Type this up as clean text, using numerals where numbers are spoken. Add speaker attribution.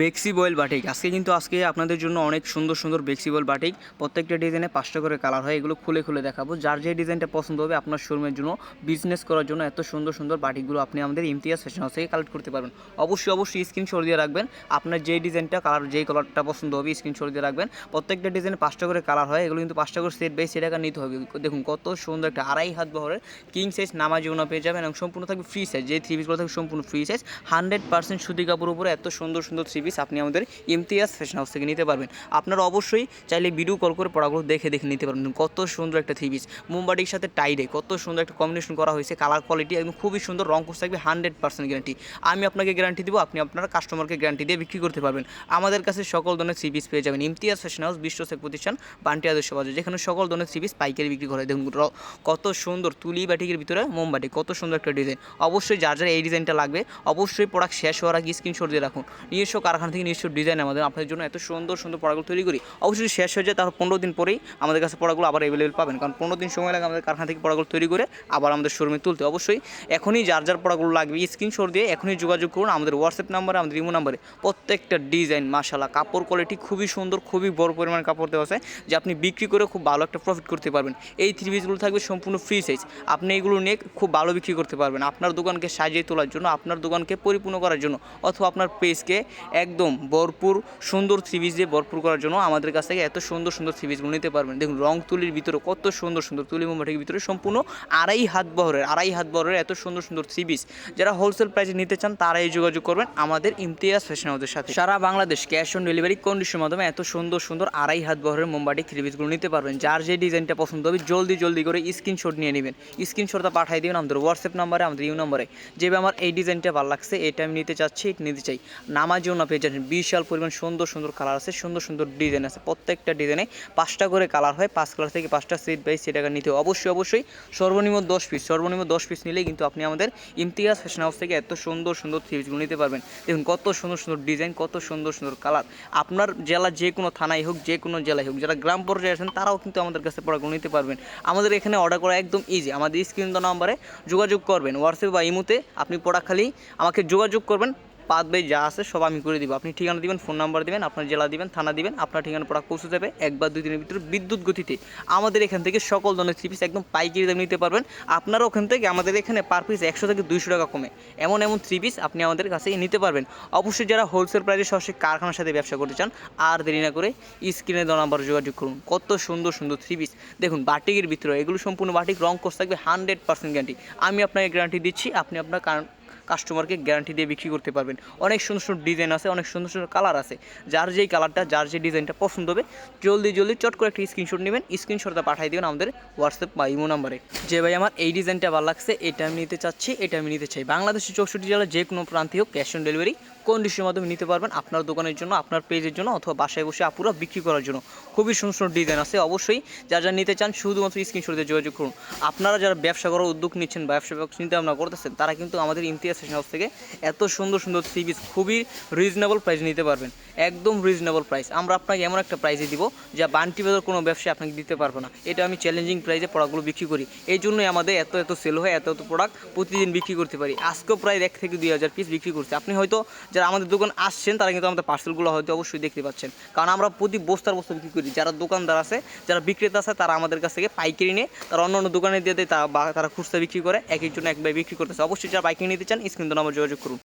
Speaker 1: বেক্সি boil batik আজকে আপনাদের জন্য অনেক সুন্দর সুন্দর বেক্সি বয়েল বাটিক প্রত্যেকটা ডিজাইনে 5টা করে কালার হয়। এগুলো খুলে খুলে দেখাবো। যার যে ডিজাইনটা পছন্দ হবে আপনার শোরুমের জন্য বিজনেস করার জন্য এত সুন্দর সুন্দর বাটিকগুলো আপনি আমাদের ইমতিয়াজ ফ্যাশন হাউস থেকে কালেক্ট করতে পারবেন। অবশ্যই স্ক্রিনশট দিয়ে রাখবেন। আপনার যেই ডিজাইনটা যেই কালারটা পছন্দ হবে স্ক্রিনশট দিয়ে রাখবেন। প্রত্যেকটা ডিজাইনে 5টা করে কালার হয়। এগুলো কিন্তু 5টা করে সেট বাই সেট টাকা নিতে হবে। দেখুন কত সুন্দর একটা 2.5 হাত বহরের কিং সাইজ নামাজি ওনা পেয়ে যাবেন এবং সম্পূর্ণ থাকবে ফ্রি সাইজ। যে থ্রি পিসগুলো থাকবে সম্পূর্ণ ফ্রি সাইজ 100% সুতি কাপড়ের উপরে এত সুন্দর সুন্দর থ্রি পিস আপনি আমাদের ইমতিয়াজ ফ্যাশন হাউস থেকে নিতে পারবেন। আপনারা অবশ্যই চাইলে ভিডিও কল করে পড়াগুলো দেখে নিতে পারবেন। কত সুন্দর একটা থ্রি পিস মোমবাটির সাথে টাইডে কত সুন্দর একটা কম্বিনেশন করা হয়েছে। কালার কোয়ালিটি একদম খুবই সুন্দর, রং কোর্স থাকবে 100% গ্যারান্টি। আমি আপনাকে গ্যারান্টি দেবো, আপনি আপনার কাস্টমারকে গ্যারান্টি দিয়ে বিক্রি করতে পারবেন। আমাদের কাছে সকল ধরনের থ্রি পিস পেয়ে যাবেন। ইমতিয়াজ ফ্যাশন হাউস বিশ্বসেক প্রতিষ্ঠান, বান্টি আদর্শ বাজার, যেখানে সকল ধরনের থ্রি পিস পাইকারি বিক্রি করে। দেখুন কত সুন্দর তুলি বাটিকের ভিতরে মোমবাটি, কত সুন্দর একটা ডিজাইন। অবশ্যই যার এই ডিজাইনটা লাগবে অবশ্যই প্রোডাক্ট শেষ হওয়ার আগে স্ক্রিনশট দিয়ে রাখুন। নিজস্ব কারখানা থেকে নিজস্ব ডিজাইন আমাদের আপনাদের জন্য এত সুন্দর সুন্দর প্রোডাক্টগুলো তৈরি করি। অবশ্যই শেষ হয়ে যায় তারপর 15 দিন পরেই আমাদের কাছে প্রোডাক্টগুলো আবার অ্যাভেলেবল পাবেন, কারণ 15 দিন সময় লাগে আমাদের কারখানা থেকে প্রোডাক্টগুলো তৈরি করে আবার আমাদের শোরুমে তুলতে। অবশ্যই এখনই যার প্রোডাক্টগুলো লাগবে স্ক্রিনশট দিয়ে এখনই যোগাযোগ করুন আমাদের হোয়াটসঅ্যাপ নাম্বারে, আমাদের ইমো নাম্বারে। প্রত্যেকটা ডিজাইন মাশাআল্লাহ, কাপড় কোয়ালিটি খুবই সুন্দর, খুবই বড় পরিমাণ কাপড় দেওয়া আছে যে আপনি বিক্রি করে খুব ভালো একটা প্রফিট করতে পারবেন। এই থ্রি পিসগুলো থাকবে সম্পূর্ণ ফ্রি সাইজ। আপনি এগুলো নিয়ে খুব ভালো বিক্রি করতে পারবেন আপনার দোকানকে সাজিয়ে তোলার জন্য, আপনার দোকানকে পরিপূর্ণ করার জন্য, অথবা আপনার পেজকে একদম ভরপুর সুন্দর থ্রি পিস দিয়ে ভরপুর করার জন্য আমাদের কাছ থেকে এত সুন্দর সুন্দর থ্রি পিসগুলো নিতে পারবেন। দেখুন রং তুলির ভিতরে কত সুন্দর সুন্দর তুলি মোমবাটির ভিতরে সম্পূর্ণ 2.5 হাত বহরের এত সুন্দর সুন্দর থ্রি পিস। যারা হোলসেল প্রাইসে নিতে চান তারাই যোগাযোগ করবেন আমাদের ইমতিয়াজ ফ্যাশন হাউসের সাথে। সারা বাংলাদেশ ক্যাশ অন ডেলিভারি কন্ডিশনের মাধ্যমে এত সুন্দর সুন্দর 2.5 হাত বহরের মোমবাটি থ্রি পিসগুলো নিতে পারবেন। যার যে ডিজাইনটা পছন্দ হবে জলদি করে স্ক্রিনশট নিয়ে নেবেন। স্ক্রিনশটটা পাঠিয়ে দেবেন আমাদের হোয়াটসঅ্যাপ নাম্বারে, আমাদের ইউ নাম্বারে। যেভাবে আমার এই ডিজাইনটা ভালো লাগছে, এটা আমি নিতে চাচ্ছি, এটা নিতে চাই, নামাজিও না পেয়ে যাচ্ছেন। বিশাল পরিমাণ সুন্দর সুন্দর কালার আছে, সুন্দর সুন্দর ডিজাইন আছে। প্রত্যেকটা ডিজাইনে 5টা করে কালার হয়। 5 কালার থেকে 5টা সেট বাই সেট টাকা নিতে অবশ্যই সর্বনিম্ন 10 পিস নিলেই কিন্তু আপনি আমাদের ইমতিয়াজ ফ্যাশন হাউস থেকে এত সুন্দর সুন্দর থ্রি পিসগুলো নিতে পারবেন। দেখুন কত সুন্দর সুন্দর ডিজাইন, কত সুন্দর সুন্দর কালার। আপনার জেলা যে কোনো থানায় হোক, যে কোনো জেলায় হোক, যারা গ্রাম পর্যায়ে আছেন তারাও কিন্তু আমাদের কাছে প্রোডাক্টগুলো নিতে পারবেন। আমাদের এখানে অর্ডার করা একদম ইজি। আমাদের স্ক্রিন দেওয়া নাম্বারে যোগাযোগ করবেন, হোয়াটসঅ্যাপ বা ইমোতে আপনি প্রোডাক্ট খালি আমাকে যোগাযোগ করবেন। পাত বাই যা আছে সব আমি করে দিব। আপনি ঠিকানা দিবেন, ফোন নাম্বার দিবেন, আপনার জেলা দিবেন, থানা দিবেন, আপনার ঠিকানা প্রোডাক্ট পৌঁছে যাবে 1 বা 2 দিনের ভিতরে বিদ্যুৎ গতিতে। আমাদের এখান থেকে সকল ধরনের থ্রি পিস একদম পাইকারি দামে নিতে পারবেন। আপনারা ওখান থেকে আমাদের এখানে পার পিস 100 থেকে 200 টাকা কমে এমন থ্রি পিস আপনি আমাদের কাছে নিতে পারবেন। অবশ্যই যারা হোলসেল প্রাইসে সরাসরি কারখানার সাথে ব্যবসা করতে চান আর দেরি না করে স্ক্রিনে দেওয়া নাম্বারে যোগাযোগ করুন। কত সুন্দর সুন্দর থ্রি পিস দেখুন বাটিকের ভিতরে, এগুলো সম্পূর্ণ বাটিক, রং কোর্স থাকবে 100% গ্যারান্টি। আমি আপনাকে গ্যারান্টি দিচ্ছি, আপনি আপনার কাস্টমারকে গ্যারান্টি দিয়ে বিক্রি করতে পারবেন। অনেক সুন্দর সুন্দর ডিজাইন আছে, অনেক সুন্দর সুন্দর কালার আছে। যার যেই কালারটা, যার যে ডিজাইনটা পছন্দ হবে জলদি চট করে একটা স্ক্রিনশট নেবেন। স্ক্রিনশটটা পাঠিয়ে দেবেন আমাদের হোয়াটসঅ্যাপ বা ইমো নাম্বারে, যে ভাই আমার এই ডিজাইনটা ভালো লাগছে, এটা আমি নিতে চাচ্ছি, এটা আমি নিতে চাই। বাংলাদেশের 64 জেলার যে কোনো প্রান্তে হোক ক্যাশ অন ডেলিভারি কন্ডিশনের মাধ্যমে নিতে পারবেন আপনার দোকানের জন্য, আপনার পেজের জন্য, অথবা বাসায় বসে আপুরা বিক্রি করার জন্য। খুবই সুন্দর সুন্দর ডিজাইন আছে। অবশ্যই যারা নিতে চান শুধুমাত্র স্ক্রিনশট দিয়ে যোগাযোগ করুন। আপনারা যারা ব্যবসা করার উদ্যোগ নিচ্ছেন বা ব্যবসা চিন্তা ভাবনা করতেছেন তারা কিন্তু আমাদের ইমতিয়াজ ফ্যাশন হাউস থেকে এত সুন্দর সুন্দর থ্রি পিস খুবই রিজনেবল প্রাইস নিতে পারবেন। একদম রিজনেবল প্রাইস। আমরা আপনাকে এমন একটা প্রাইসে দিব যা বান্টি বাজার কোনো ব্যবসায় আপনাকে দিতে পারবো না। এটা আমি চ্যালেঞ্জিং প্রাইসে প্রোডাক্টগুলো বিক্রি করি। এই জন্যই আমাদের এত সেল হয়, এত প্রোডাক্ট প্রতিদিন বিক্রি করতে পারি। আজকেও প্রায় 1 থেকে 2 হাজার পিস বিক্রি করছে। আপনি হয়তো যারা আমাদের দোকান আসছেন তারা কিন্তু আমাদের পার্সেলগুলো হয়তো অবশ্যই দেখতে পাচ্ছেন, কারণ আমরা প্রতি বস্তার বস্তা বিক্রি করি। যারা দোকানদার আছে, যারা বিক্রেতা আছে, তারা আমাদের কাছ থেকে পাইকারি নিয়ে তারা অন্য দোকানে দিয়ে দেয়, তারা খুচরা বিক্রি করে, এক একজন একবার বিক্রি করতেছে। অবশ্যই যারা পাইকারি নিতে চান স্ক্রিন নাম্বার যোগাযোগ করুন।